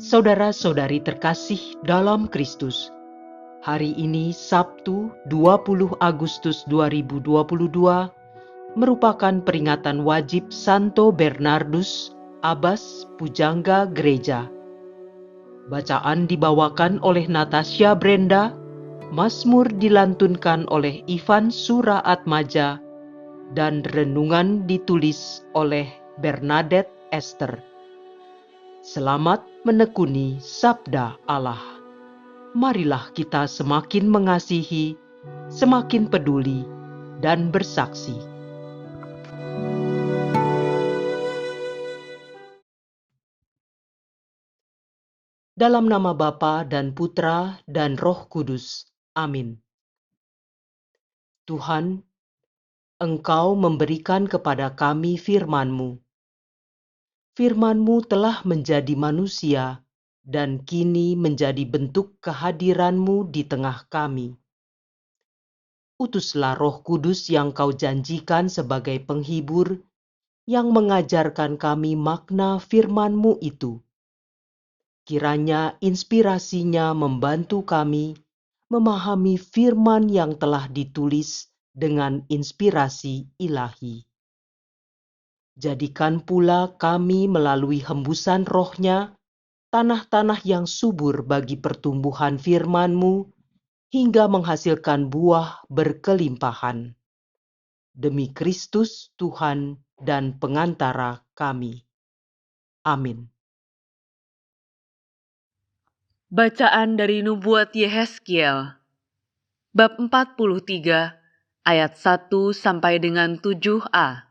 Saudara-saudari terkasih dalam Kristus, hari ini Sabtu 20 Agustus 2022 merupakan peringatan wajib Santo Bernardus, Abbas Pujangga Gereja. Bacaan dibawakan oleh Natasha Brenda, Mazmur dilantunkan oleh Ivan Suraatmaja, dan renungan ditulis oleh Bernadette Esther. Selamat menekuni Sabda Allah. Marilah kita semakin mengasihi, semakin peduli, dan bersaksi. Dalam nama Bapa dan Putra dan Roh Kudus. Amin. Tuhan, Engkau memberikan kepada kami firman-Mu. Firman-Mu telah menjadi manusia dan kini menjadi bentuk kehadiran-Mu di tengah kami. Utuslah Roh Kudus yang Kau janjikan sebagai penghibur yang mengajarkan kami makna firman-Mu itu. Kiranya inspirasinya membantu kami memahami firman yang telah ditulis dengan inspirasi ilahi. Jadikan pula kami melalui hembusan roh-Nya, tanah-tanah yang subur bagi pertumbuhan firman-Mu, hingga menghasilkan buah berkelimpahan. Demi Kristus Tuhan dan pengantara kami. Amin. Bacaan dari Nubuat Yehezkiel, bab 43, ayat 1 sampai dengan 7a.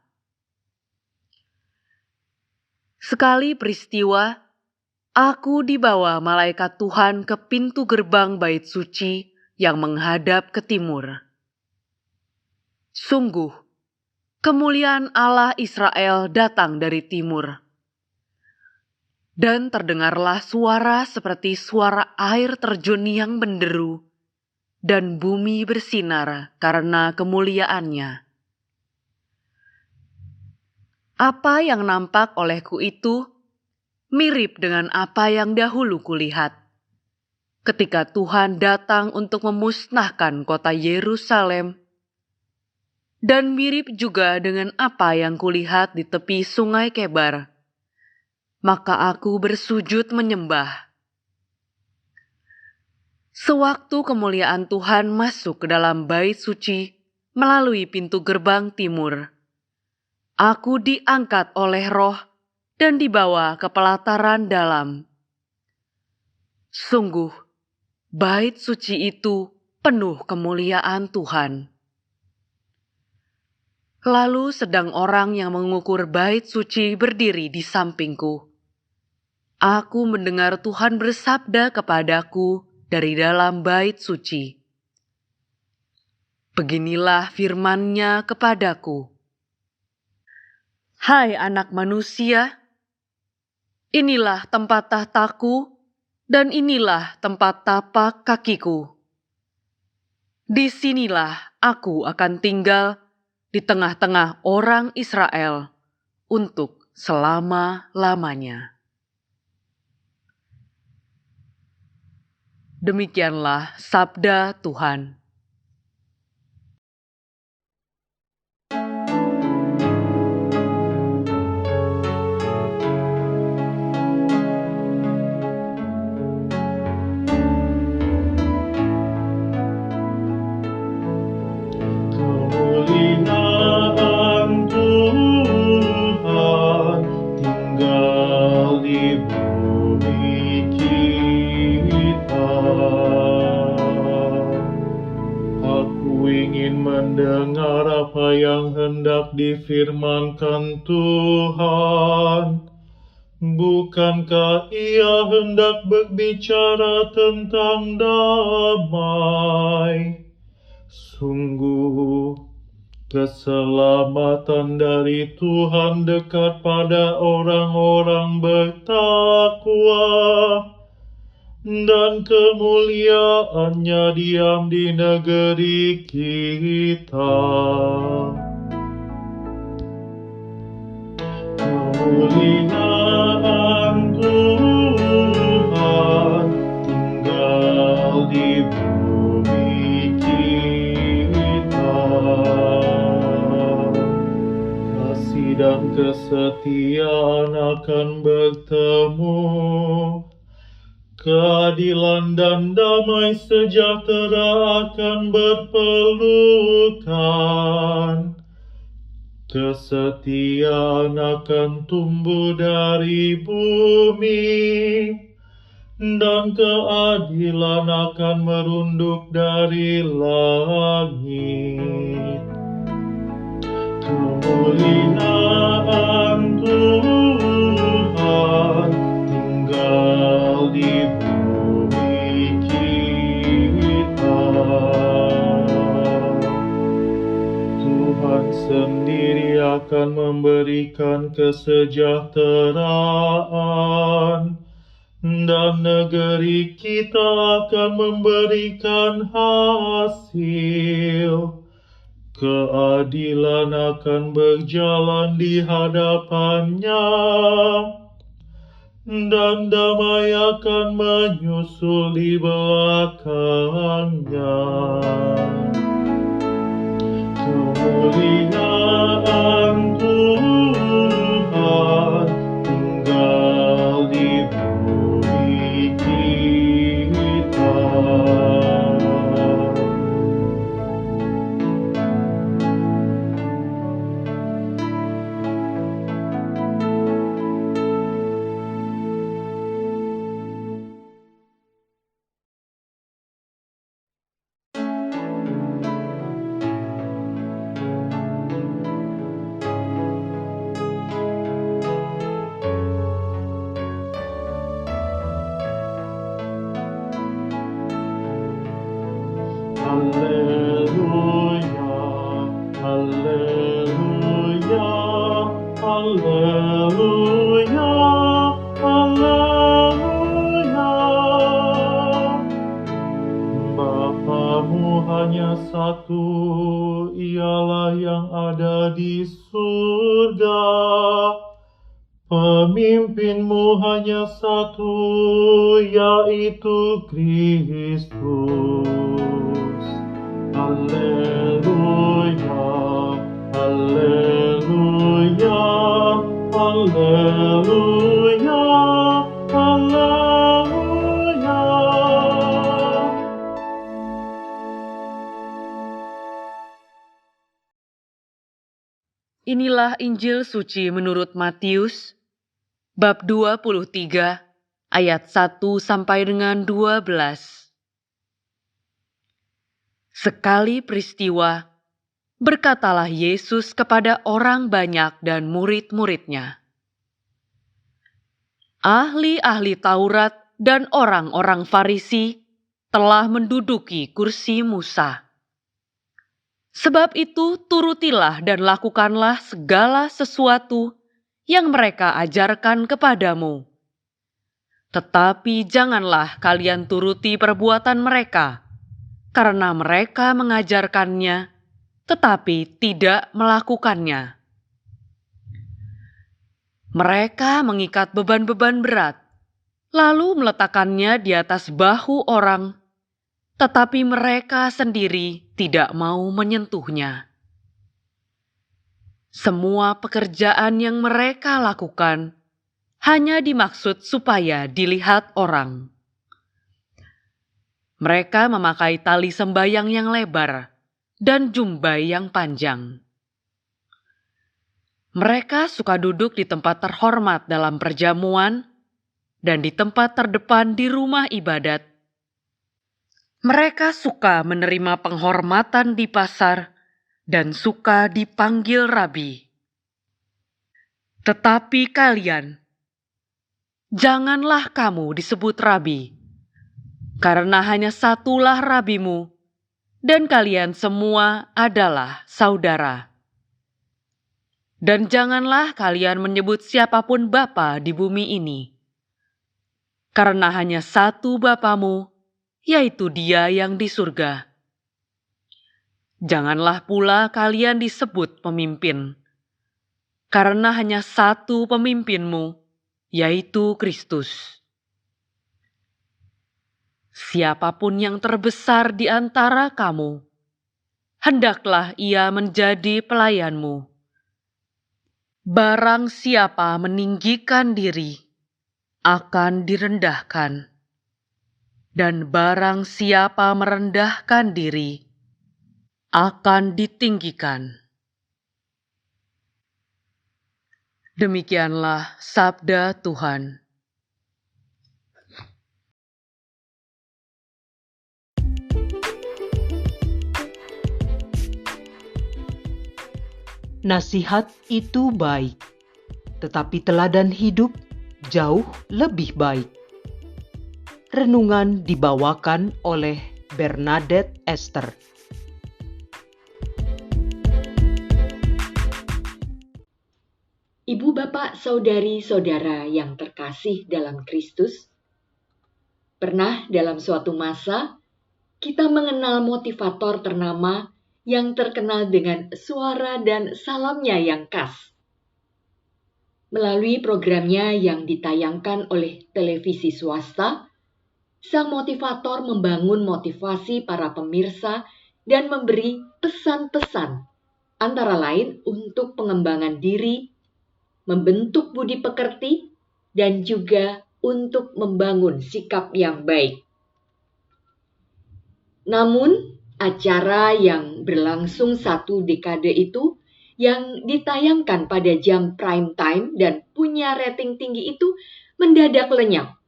Sekali peristiwa, aku dibawa malaikat Tuhan ke pintu gerbang bait suci yang menghadap ke timur. Sungguh, kemuliaan Allah Israel datang dari timur. Dan terdengarlah suara seperti suara air terjun yang menderu, dan bumi bersinar karena kemuliaannya. Apa yang nampak olehku itu mirip dengan apa yang dahulu kulihat, ketika Tuhan datang untuk memusnahkan kota Yerusalem, dan mirip juga dengan apa yang kulihat di tepi sungai Kebar. Maka aku bersujud menyembah. Sewaktu kemuliaan Tuhan masuk ke dalam bait suci melalui pintu gerbang timur, aku diangkat oleh Roh dan dibawa ke pelataran dalam. Sungguh, bait suci itu penuh kemuliaan Tuhan. Lalu sedang orang yang mengukur bait suci berdiri di sampingku. Aku mendengar Tuhan bersabda kepadaku dari dalam bait suci. Beginilah firman-Nya kepadaku. Hai anak manusia, inilah tempat tahtaku dan inilah tempat tapak kakiku. Disinilah aku akan tinggal di tengah-tengah orang Israel untuk selama-lamanya. Demikianlah sabda Tuhan. Kemuliaan Tuhan tinggal di bumi kita. Aku ingin mendengar apa yang hendak difirmankan Tuhan. Bukankah Ia hendak berbicara tentang damai? Sungguh, keselamatan dari Tuhan dekat pada orang-orang bertakwa, dan kemuliaan-Nya diam di negeri kita. Kemuliaan Tuhan dan kesetiaan akan bertemu. Keadilan dan damai sejahtera akan berpelukan. Kesetiaan akan tumbuh dari bumi, dan keadilan akan merunduk dari langit. Kemuliaan Tuhan tinggal di bumi kita. Tuhan sendiri akan memberikan kesejahteraan, dan negeri kita akan memberikan hasil. Keadilan akan berjalan di hadapannya, dan damai akan menyusul di belakangnya. Kemuliaan Tuhan tinggal di bumi kita. Haleluya, haleluya, haleluya, haleluya. Bapamu hanya satu, ialah yang ada di surga. Pemimpinmu hanya satu, yaitu Kristus. Haleluya, haleluya, haleluya, haleluya. Inilah Injil suci menurut Matius, bab 23, ayat 1 sampai dengan 12. Sekali peristiwa, berkatalah Yesus kepada orang banyak dan murid-muridnya, ahli-ahli Taurat dan orang-orang Farisi telah menduduki kursi Musa. Sebab itu turutilah dan lakukanlah segala sesuatu yang mereka ajarkan kepadamu. Tetapi janganlah kalian turuti perbuatan mereka, karena mereka mengajarkannya, tetapi tidak melakukannya. Mereka mengikat beban-beban berat, lalu meletakkannya di atas bahu orang, tetapi mereka sendiri tidak mau menyentuhnya. Semua pekerjaan yang mereka lakukan hanya dimaksud supaya dilihat orang. Mereka memakai tali sembayang yang lebar dan jumbai yang panjang. Mereka suka duduk di tempat terhormat dalam perjamuan dan di tempat terdepan di rumah ibadat. Mereka suka menerima penghormatan di pasar dan suka dipanggil rabi. Tetapi kalian, janganlah kamu disebut rabi, karena hanya satulah rabimu, dan kalian semua adalah saudara. Dan janganlah kalian menyebut siapapun bapa di bumi ini, karena hanya satu Bapamu, yaitu Dia yang di surga. Janganlah pula kalian disebut pemimpin, karena hanya satu pemimpinmu, yaitu Kristus. Siapapun yang terbesar di antara kamu, hendaklah ia menjadi pelayanmu. Barang siapa meninggikan diri akan direndahkan, dan barang siapa merendahkan diri akan ditinggikan. Demikianlah sabda Tuhan. Nasihat itu baik, tetapi teladan hidup jauh lebih baik. Renungan dibawakan oleh Bernadette Esther. Ibu, bapak, saudari-saudara yang terkasih dalam Kristus, pernah dalam suatu masa kita mengenal motivator ternama yang terkenal dengan suara dan salamnya yang khas. Melalui programnya yang ditayangkan oleh televisi swasta, sang motivator membangun motivasi para pemirsa dan memberi pesan-pesan, antara lain untuk pengembangan diri, membentuk budi pekerti, dan juga untuk membangun sikap yang baik. Namun, acara yang berlangsung 1 dekade itu yang ditayangkan pada jam prime time dan punya rating tinggi itu mendadak lenyap.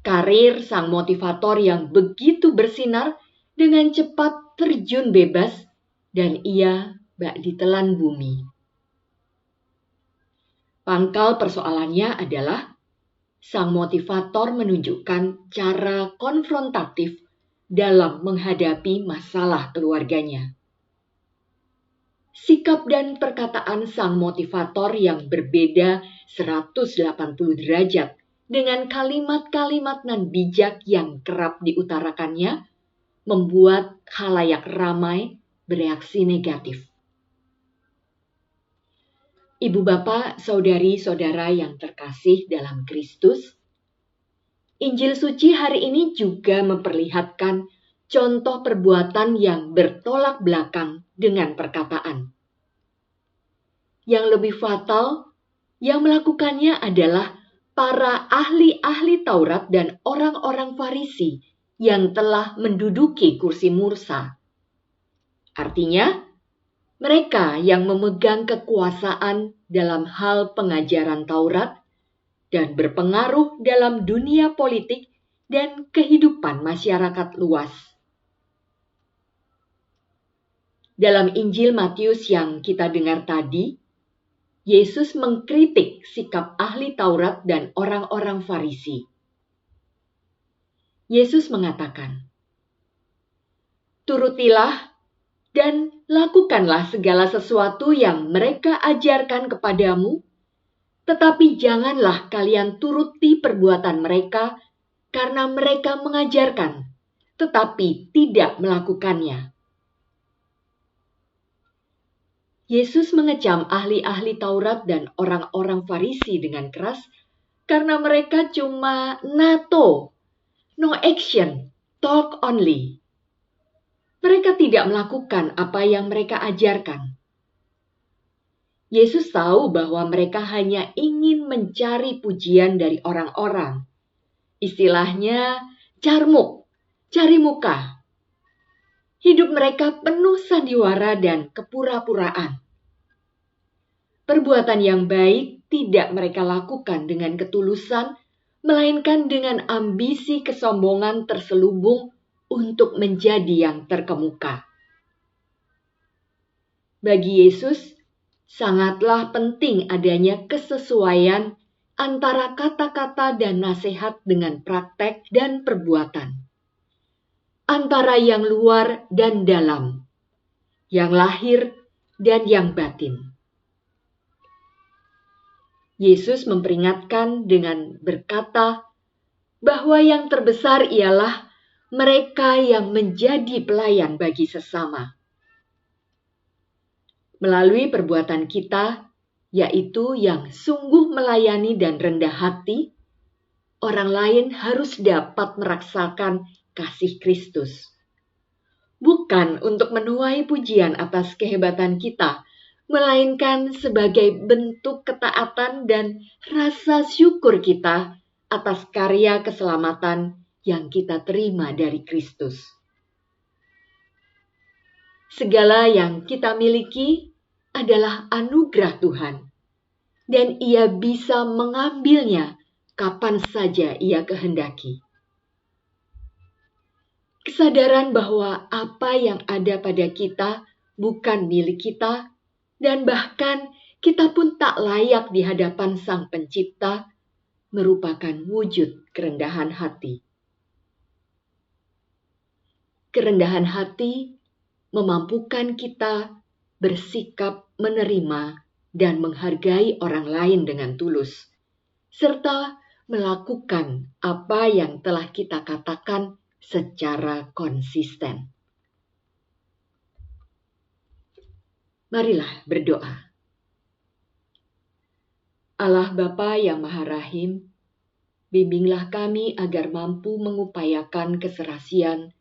Karir sang motivator yang begitu bersinar dengan cepat terjun bebas dan ia bak ditelan bumi. Pangkal persoalannya adalah sang motivator menunjukkan cara konfrontatif dalam menghadapi masalah keluarganya. Sikap dan perkataan sang motivator yang berbeda 180 derajat dengan kalimat-kalimat nan bijak yang kerap diutarakannya membuat khalayak ramai bereaksi negatif. Ibu, bapak, saudari-saudara yang terkasih dalam Kristus, Injil suci hari ini juga memperlihatkan contoh perbuatan yang bertolak belakang dengan perkataan. Yang lebih fatal, yang melakukannya adalah para ahli-ahli Taurat dan orang-orang Farisi yang telah menduduki kursi Mursa. Artinya, mereka yang memegang kekuasaan dalam hal pengajaran Taurat dan berpengaruh dalam dunia politik dan kehidupan masyarakat luas. Dalam Injil Matius yang kita dengar tadi, Yesus mengkritik sikap ahli Taurat dan orang-orang Farisi. Yesus mengatakan, "Turutilah dan lakukanlah segala sesuatu yang mereka ajarkan kepadamu, tetapi janganlah kalian turuti perbuatan mereka, karena mereka mengajarkan, tetapi tidak melakukannya." Yesus mengecam ahli-ahli Taurat dan orang-orang Farisi dengan keras karena mereka cuma NATO, no action, talk only. Mereka tidak melakukan apa yang mereka ajarkan. Yesus tahu bahwa mereka hanya ingin mencari pujian dari orang-orang. Istilahnya carmuk, cari muka. Hidup mereka penuh sandiwara dan kepura-puraan. Perbuatan yang baik tidak mereka lakukan dengan ketulusan, melainkan dengan ambisi kesombongan terselubung untuk menjadi yang terkemuka. Bagi Yesus, sangatlah penting adanya kesesuaian antara kata-kata dan nasihat dengan praktek dan perbuatan. Antara yang luar dan dalam, yang lahir dan yang batin. Yesus memperingatkan dengan berkata bahwa yang terbesar ialah mereka yang menjadi pelayan bagi sesama. Melalui perbuatan kita, yaitu yang sungguh melayani dan rendah hati, orang lain harus dapat merasakan kasih Kristus. Bukan untuk menuai pujian atas kehebatan kita melainkan sebagai bentuk ketaatan dan rasa syukur kita atas karya keselamatan yang kita terima dari Kristus. Segala yang kita miliki adalah anugerah Tuhan, dan Ia bisa mengambilnya kapan saja Ia kehendaki. Kesadaran bahwa apa yang ada pada kita bukan milik kita, dan bahkan kita pun tak layak di hadapan Sang Pencipta, merupakan wujud kerendahan hati. Kerendahan hati memampukan kita bersikap menerima dan menghargai orang lain dengan tulus, serta melakukan apa yang telah kita katakan secara konsisten. Marilah berdoa. Allah Bapa yang Maha Rahim, bimbinglah kami agar mampu mengupayakan keserasian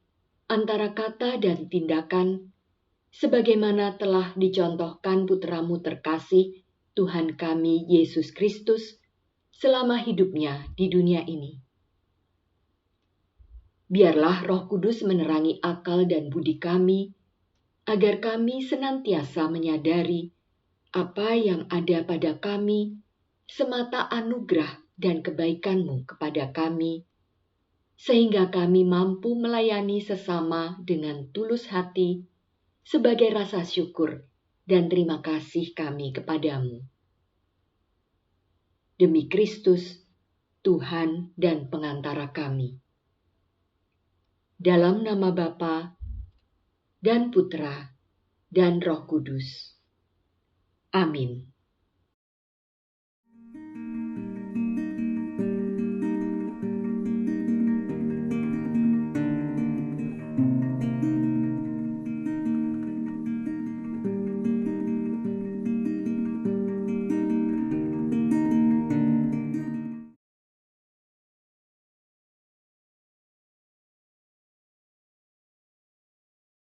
antara kata dan tindakan, sebagaimana telah dicontohkan putra-Mu terkasih, Tuhan kami Yesus Kristus, selama hidupnya di dunia ini. Biarlah Roh Kudus menerangi akal dan budi kami, agar kami senantiasa menyadari apa yang ada pada kami semata anugerah dan kebaikan-Mu kepada kami, sehingga kami mampu melayani sesama dengan tulus hati sebagai rasa syukur dan terima kasih kami kepadamu. Demi Kristus, Tuhan dan pengantara kami. Dalam nama Bapa dan Putra dan Roh Kudus. Amin.